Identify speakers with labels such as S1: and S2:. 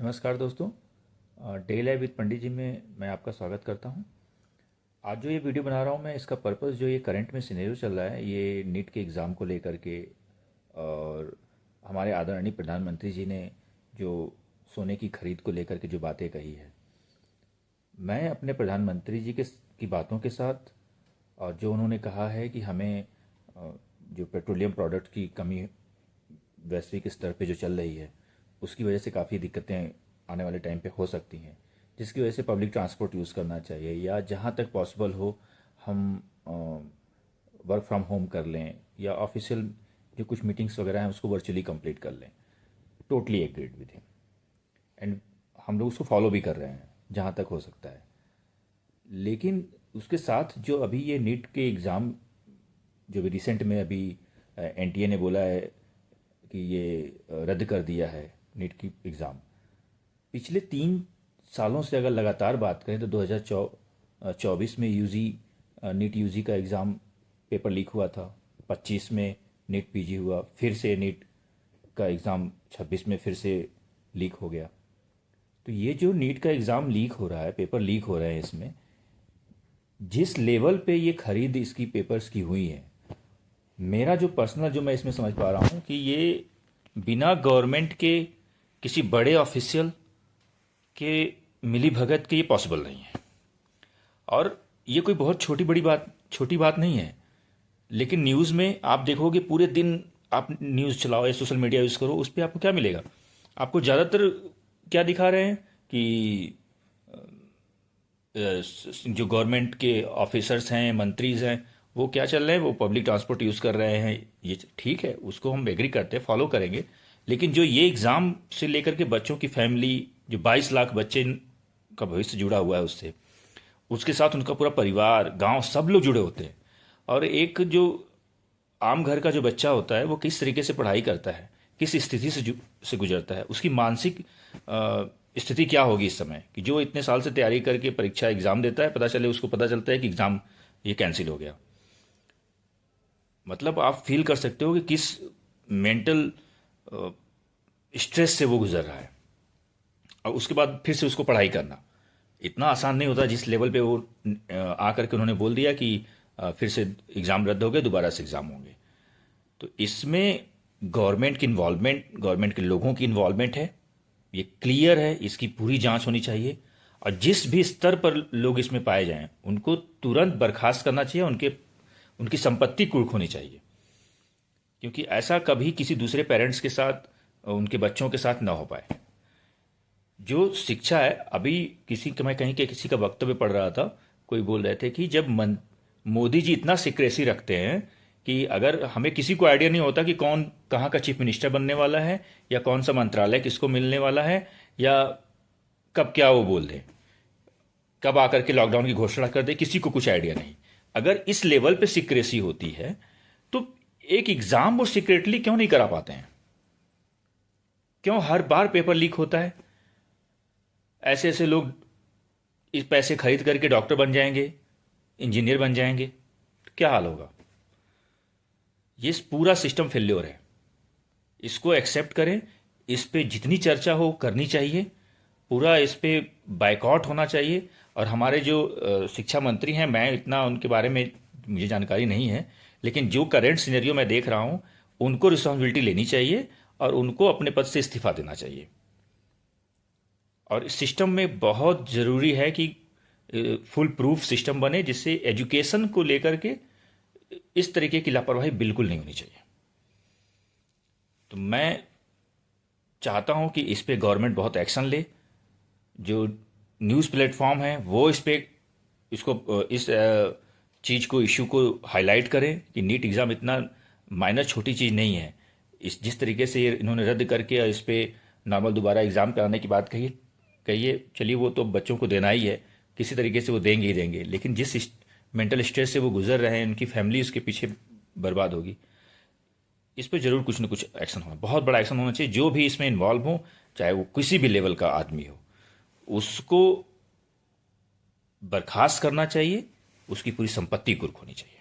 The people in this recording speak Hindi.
S1: नमस्कार दोस्तों। डे लाइव विद पंडित जी में मैं आपका स्वागत करता हूं। आज जो ये वीडियो बना रहा हूं मैं, इसका पर्पस जो ये करंट में सिनेरियो चल रहा है ये नीट के एग्ज़ाम को लेकर के, और हमारे आदरणीय प्रधानमंत्री जी ने जो सोने की खरीद को लेकर के जो बातें कही है, मैं अपने प्रधानमंत्री जी के की बातों के साथ, और जो उन्होंने कहा है कि हमें जो पेट्रोलियम प्रोडक्ट की कमी वैश्विक स्तर पे जो चल रही है उसकी वजह से काफ़ी दिक्कतें आने वाले टाइम पे हो सकती हैं, जिसकी वजह से पब्लिक ट्रांसपोर्ट यूज़ करना चाहिए, या जहाँ तक पॉसिबल हो हम वर्क फ्रॉम होम कर लें, या ऑफिशियल जो कुछ मीटिंग्स वगैरह हैं उसको वर्चुअली कंप्लीट कर लें। Totally agreed with him, and हम लोग उसको फॉलो भी कर रहे हैं जहाँ तक हो सकता है। लेकिन उसके साथ जो अभी ये नीट के एग्ज़ाम जो भी रिसेंट में अभी एनटीए ने बोला है कि ये रद्द कर दिया है नीट की एग्ज़ाम। पिछले 3 सालों से अगर लगातार बात करें तो 2024 में यूजी नीट यूजी का एग्ज़ाम पेपर लीक हुआ था, 25 में नीट पीजी हुआ, फिर से नीट का एग्ज़ाम 26 में फिर से लीक हो गया। तो ये जो नीट का एग्ज़ाम लीक हो रहा है, पेपर लीक हो रहे हैं, इसमें जिस लेवल पे ये खरीद इसकी पेपर्स की हुई है, मेरा जो पर्सनल जो मैं इसमें समझ पा रहा हूँ कि ये बिना गवर्नमेंट के किसी बड़े ऑफिशियल के मिली भगत के ये पॉसिबल नहीं है। और ये कोई बहुत छोटी बात नहीं है। लेकिन न्यूज़ में आप देखोगे, पूरे दिन आप न्यूज़ चलाओ या सोशल मीडिया यूज़ करो, उस पर आपको क्या मिलेगा? आपको ज़्यादातर क्या दिखा रहे हैं कि जो गवर्नमेंट के ऑफिसर्स हैं, मंत्रीज हैं, वो क्या चल रहे हैं, वो पब्लिक ट्रांसपोर्ट यूज़ कर रहे हैं। ये ठीक है, उसको हम एग्री करते हैं, फॉलो करेंगे। लेकिन जो ये एग्ज़ाम से लेकर के बच्चों की फैमिली, जो 22 लाख बच्चे का भविष्य जुड़ा हुआ है उससे, उसके साथ उनका पूरा परिवार, गांव, सब लोग जुड़े होते हैं। और एक जो आम घर का जो बच्चा होता है वो किस तरीके से पढ़ाई करता है, किस स्थिति से गुजरता है, उसकी मानसिक स्थिति क्या होगी इस समय, कि जो इतने साल से तैयारी करके परीक्षा एग्ज़ाम देता है, उसको पता चलता है कि एग्ज़ाम ये कैंसिल हो गया। मतलब आप फील कर सकते हो कि किस मेंटल स्ट्रेस से वो गुजर रहा है। और उसके बाद फिर से उसको पढ़ाई करना इतना आसान नहीं होता जिस लेवल पे वो आकर के उन्होंने बोल दिया कि फिर से एग्ज़ाम रद्द हो गए, दोबारा से एग्ज़ाम होंगे। तो इसमें गवर्नमेंट की इन्वॉल्वमेंट, गवर्नमेंट के लोगों की इन्वॉल्वमेंट है, ये क्लियर है, इसकी पूरी जांच होनी चाहिए। और जिस भी स्तर पर लोग इसमें पाए जाएं उनको तुरंत बर्खास्त करना चाहिए, उनकी संपत्ति कुर्क होनी चाहिए। क्योंकि ऐसा कभी किसी दूसरे पेरेंट्स के साथ, उनके बच्चों के साथ ना हो पाए। जो शिक्षा है, अभी मैं कहीं के किसी का वक्तव्य पढ़ रहा था, कोई बोल रहे थे कि जब मोदी जी इतना सिक्रेसी रखते हैं कि अगर हमें किसी को आइडिया नहीं होता कि कौन कहाँ का चीफ मिनिस्टर बनने वाला है, या कौन सा मंत्रालय किसको मिलने वाला है, या कब क्या वो बोल दे, कब आकर के लॉकडाउन की घोषणा कर दे, किसी को कुछ आइडिया नहीं। अगर इस लेवल पे सिक्रेसी होती है तो एक एग्जाम वो सीक्रेटली क्यों नहीं करा पाते हैं? क्यों हर बार पेपर लीक होता है? ऐसे ऐसे लोग इस पैसे खरीद करके डॉक्टर बन जाएंगे, इंजीनियर बन जाएंगे, तो क्या हाल होगा? ये पूरा सिस्टम फेल्योर है। इसको एक्सेप्ट करें, इस पे जितनी चर्चा हो करनी चाहिए, पूरा इस पे बायकॉट होना चाहिए। और हमारे जो शिक्षा मंत्री हैं, मैं इतना उनके बारे में मुझे जानकारी नहीं है, लेकिन जो करंट सिनेरियो मैं देख रहा हूं, उनको रिस्पॉन्सिबिलिटी लेनी चाहिए और उनको अपने पद से इस्तीफा देना चाहिए। और इस सिस्टम में बहुत ज़रूरी है कि फुल प्रूफ सिस्टम बने, जिससे एजुकेशन को लेकर के इस तरीके की लापरवाही बिल्कुल नहीं होनी चाहिए। तो मैं चाहता हूं कि इस पे गवर्नमेंट बहुत एक्शन ले। जो न्यूज़ प्लेटफॉर्म है वो इस चीज़ को, इशू को हाईलाइट करें कि नीट एग्ज़ाम इतना माइनर छोटी चीज़ नहीं है। जिस तरीके से इन्होंने रद्द करके इस पे नॉर्मल दोबारा एग्ज़ाम कराने की बात कहिए, चलिए वो तो बच्चों को देना ही है, किसी तरीके से वो देंगे ही देंगे। लेकिन जिस मेंटल स्ट्रेस से वो गुजर रहे हैं, उनकी फैमिली उसके पीछे बर्बाद होगी। इस पर जरूर कुछ ना कुछ एक्शन होना, बहुत बड़ा एक्शन होना चाहिए। जो भी इसमें इन्वॉल्व हो, चाहे वो किसी भी लेवल का आदमी हो, उसको बर्खास्त करना चाहिए, उसकी पूरी संपत्ति कुर्क होनी चाहिए।